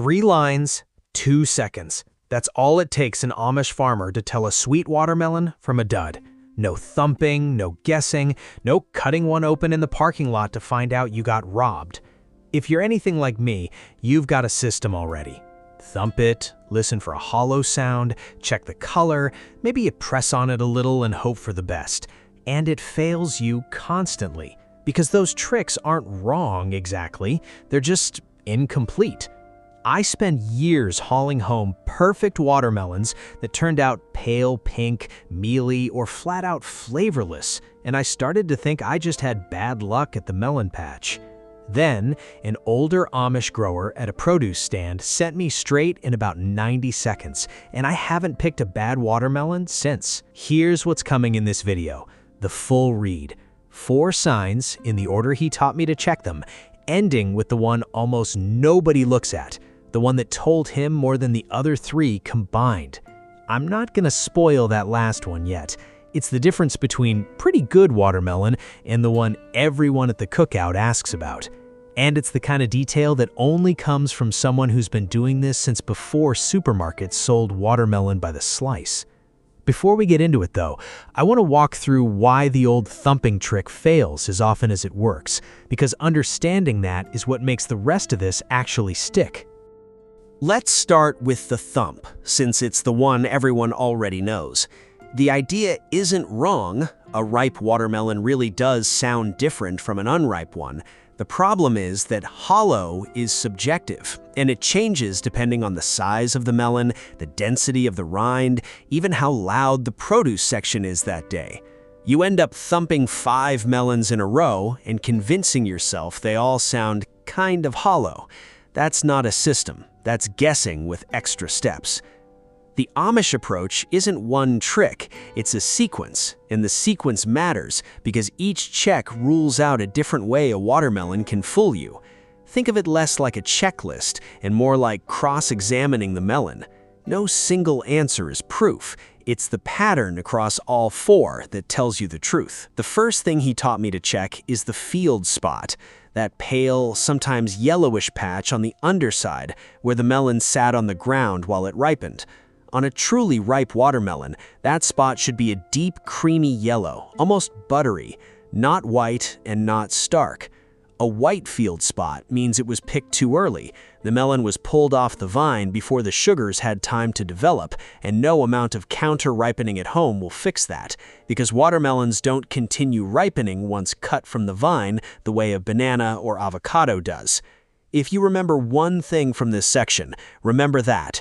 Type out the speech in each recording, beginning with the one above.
3 lines, 2 seconds. That's all it takes an Amish farmer to tell a sweet watermelon from a dud. No thumping, no guessing, no cutting one open in the parking lot to find out you got robbed. If you're anything like me, you've got a system already. Thump it, listen for a hollow sound, check the color, maybe you press on it a little and hope for the best. And it fails you constantly, because those tricks aren't wrong exactly, they're just incomplete. I spent years hauling home perfect watermelons that turned out pale pink, mealy, or flat out flavorless, and I started to think I just had bad luck at the melon patch. Then, an older Amish grower at a produce stand sent me straight in about 90 seconds, and I haven't picked a bad watermelon since. Here's what's coming in this video, the full read. 4 signs in the order he taught me to check them, ending with the one almost nobody looks at, the one that told him more than the other 3 combined. I'm not gonna spoil that last one yet. It's the difference between pretty good watermelon and the one everyone at the cookout asks about. And it's the kind of detail that only comes from someone who's been doing this since before supermarkets sold watermelon by the slice. Before we get into it though, I want to walk through why the old thumping trick fails as often as it works, because understanding that is what makes the rest of this actually stick. Let's start with the thump, since it's the one everyone already knows. The idea isn't wrong. A ripe watermelon really does sound different from an unripe one. The problem is that hollow is subjective, and it changes depending on the size of the melon, the density of the rind, even how loud the produce section is that day. You end up thumping 5 melons in a row and convincing yourself they all sound kind of hollow. That's not a system, that's guessing with extra steps. The Amish approach isn't one trick, it's a sequence, and the sequence matters because each check rules out a different way a watermelon can fool you. Think of it less like a checklist and more like cross-examining the melon. No single answer is proof, it's the pattern across all 4 that tells you the truth. The first thing he taught me to check is the field spot, that pale, sometimes yellowish patch on the underside where the melon sat on the ground while it ripened. On a truly ripe watermelon, that spot should be a deep, creamy yellow, almost buttery, not white and not stark. A white field spot means it was picked too early. The melon was pulled off the vine before the sugars had time to develop, and no amount of counter-ripening at home will fix that, because watermelons don't continue ripening once cut from the vine the way a banana or avocado does. If you remember one thing from this section, remember that.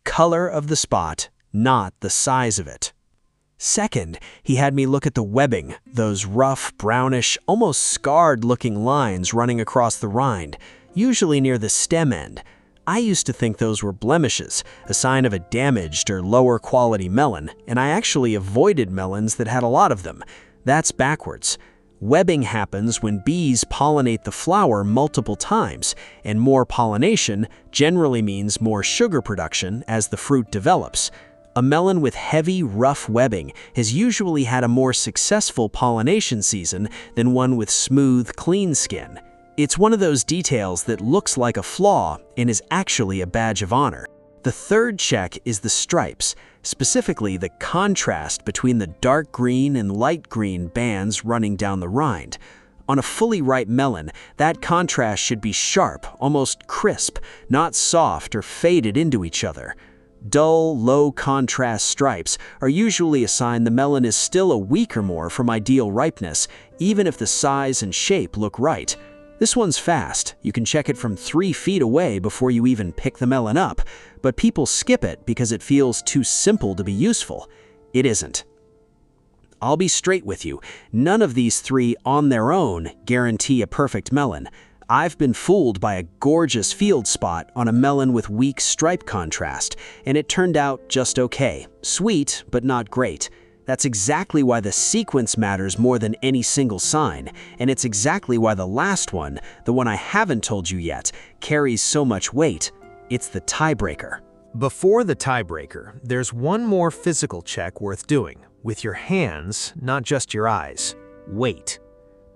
Color of the spot, not the size of it. Second, he had me look at the webbing, those rough, brownish, almost scarred-looking lines running across the rind, usually near the stem end. I used to think those were blemishes, a sign of a damaged or lower-quality melon, and I actually avoided melons that had a lot of them. That's backwards. Webbing happens when bees pollinate the flower multiple times, and more pollination generally means more sugar production as the fruit develops. A melon with heavy, rough webbing has usually had a more successful pollination season than one with smooth, clean skin. It's one of those details that looks like a flaw and is actually a badge of honor. The third check is the stripes, specifically the contrast between the dark green and light green bands running down the rind. On a fully ripe melon, that contrast should be sharp, almost crisp, not soft or faded into each other. Dull, low-contrast stripes are usually a sign the melon is still a week or more from ideal ripeness, even if the size and shape look right. This one's fast. You can check it from 3 feet away before you even pick the melon up, but people skip it because it feels too simple to be useful. It isn't. I'll be straight with you. None of these 3 on their own guarantee a perfect melon. I've been fooled by a gorgeous field spot on a melon with weak stripe contrast, and it turned out just okay. Sweet, but not great. That's exactly why the sequence matters more than any single sign, and it's exactly why the last one, the one I haven't told you yet, carries so much weight. It's the tiebreaker. Before the tiebreaker, there's one more physical check worth doing, with your hands, not just your eyes. Weight.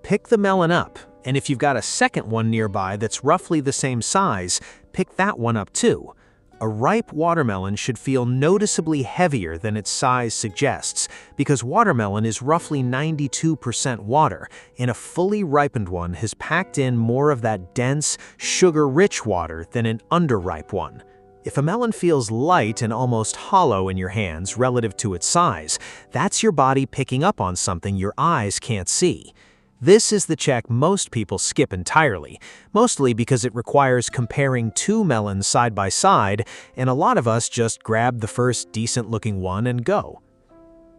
Pick the melon up, and if you've got a second one nearby that's roughly the same size, pick that one up too. A ripe watermelon should feel noticeably heavier than its size suggests, because watermelon is roughly 92% water, and a fully ripened one has packed in more of that dense, sugar-rich water than an underripe one. If a melon feels light and almost hollow in your hands relative to its size, that's your body picking up on something your eyes can't see. This is the check most people skip entirely, mostly because it requires comparing two melons side by side, and a lot of us just grab the first decent-looking one and go.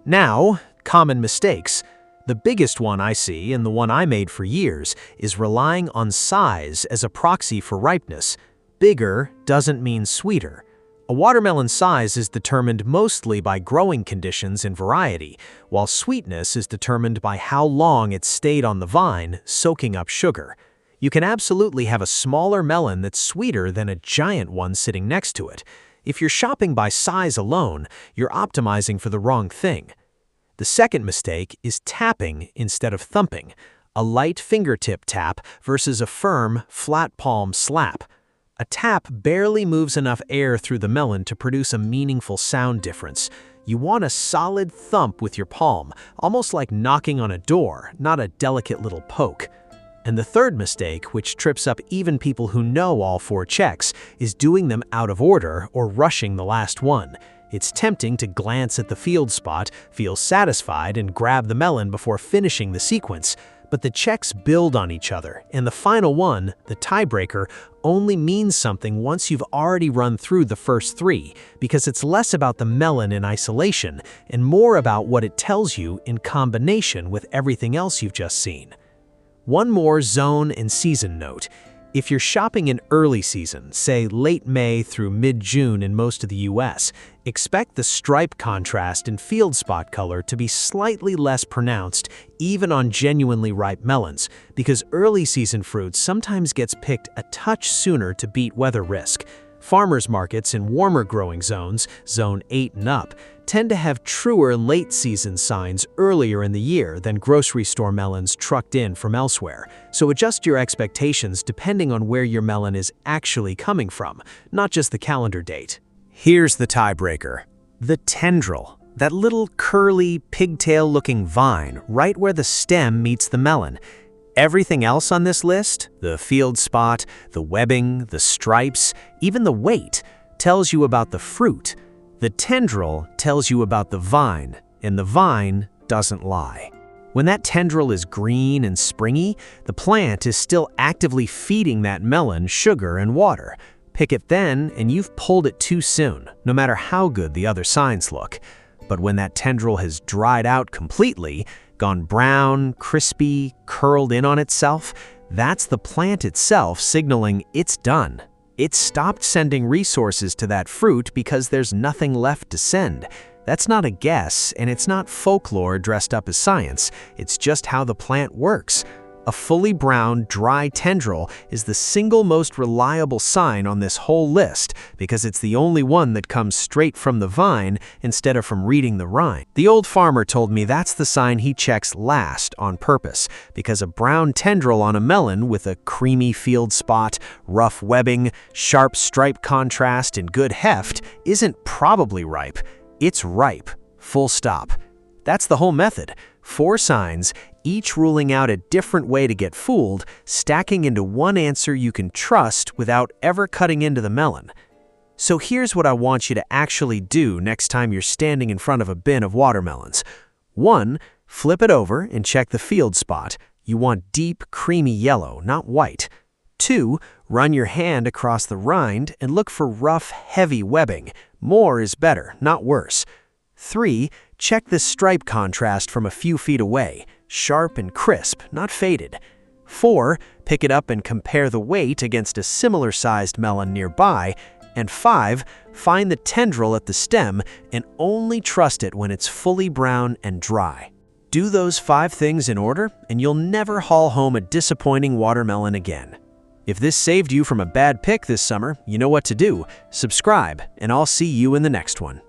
Now, common mistakes. The biggest one I see, and the one I made for years, is relying on size as a proxy for ripeness. Bigger doesn't mean sweeter. A watermelon size is determined mostly by growing conditions and variety, while sweetness is determined by how long it stayed on the vine, soaking up sugar. You can absolutely have a smaller melon that's sweeter than a giant one sitting next to it. If you're shopping by size alone, you're optimizing for the wrong thing. The second mistake is tapping instead of thumping, a light fingertip tap versus a firm, flat palm slap. A tap barely moves enough air through the melon to produce a meaningful sound difference. You want a solid thump with your palm, almost like knocking on a door, not a delicate little poke. And the third mistake, which trips up even people who know all four checks, is doing them out of order or rushing the last one. It's tempting to glance at the field spot, feel satisfied, and grab the melon before finishing the sequence. But the checks build on each other, and the final one, the tiebreaker, only means something once you've already run through the first three, because it's less about the melon in isolation and more about what it tells you in combination with everything else you've just seen. One more zone and season note. If you're shopping in early season, say late May through mid-June in most of the US, expect the stripe contrast and field spot color to be slightly less pronounced even on genuinely ripe melons, because early season fruit sometimes gets picked a touch sooner to beat weather risk. Farmers markets in warmer growing zones, zone 8 and up, tend to have truer late-season signs earlier in the year than grocery store melons trucked in from elsewhere, so adjust your expectations depending on where your melon is actually coming from, not just the calendar date. Here's the tiebreaker. The tendril, that little curly, pigtail-looking vine right where the stem meets the melon. Everything else on this list, the field spot, the webbing, the stripes, even the weight, tells you about the fruit. The tendril tells you about the vine, and the vine doesn't lie. When that tendril is green and springy, the plant is still actively feeding that melon sugar and water. Pick it then, and you've pulled it too soon, no matter how good the other signs look. But when that tendril has dried out completely, gone brown, crispy, curled in on itself, that's the plant itself signaling it's done. It stopped sending resources to that fruit because there's nothing left to send. That's not a guess, and it's not folklore dressed up as science. It's just how the plant works. A fully brown, dry tendril is the single most reliable sign on this whole list because it's the only one that comes straight from the vine instead of from reading the rind. The old farmer told me that's the sign he checks last on purpose because a brown tendril on a melon with a creamy field spot, rough webbing, sharp stripe contrast, and good heft isn't probably ripe. It's ripe. Full stop. That's the whole method. 4 signs, each ruling out a different way to get fooled, stacking into one answer you can trust without ever cutting into the melon. So here's what I want you to actually do next time you're standing in front of a bin of watermelons. 1. Flip it over and check the field spot. You want deep, creamy yellow, not white. 2. Run your hand across the rind and look for rough, heavy webbing. More is better, not worse. 3. Check the stripe contrast from a few feet away, sharp and crisp, not faded. 4. Pick it up and compare the weight against a similar-sized melon nearby. And 5. Find the tendril at the stem and only trust it when it's fully brown and dry. Do those 5 things in order, and you'll never haul home a disappointing watermelon again. If this saved you from a bad pick this summer, you know what to do. Subscribe, and I'll see you in the next one.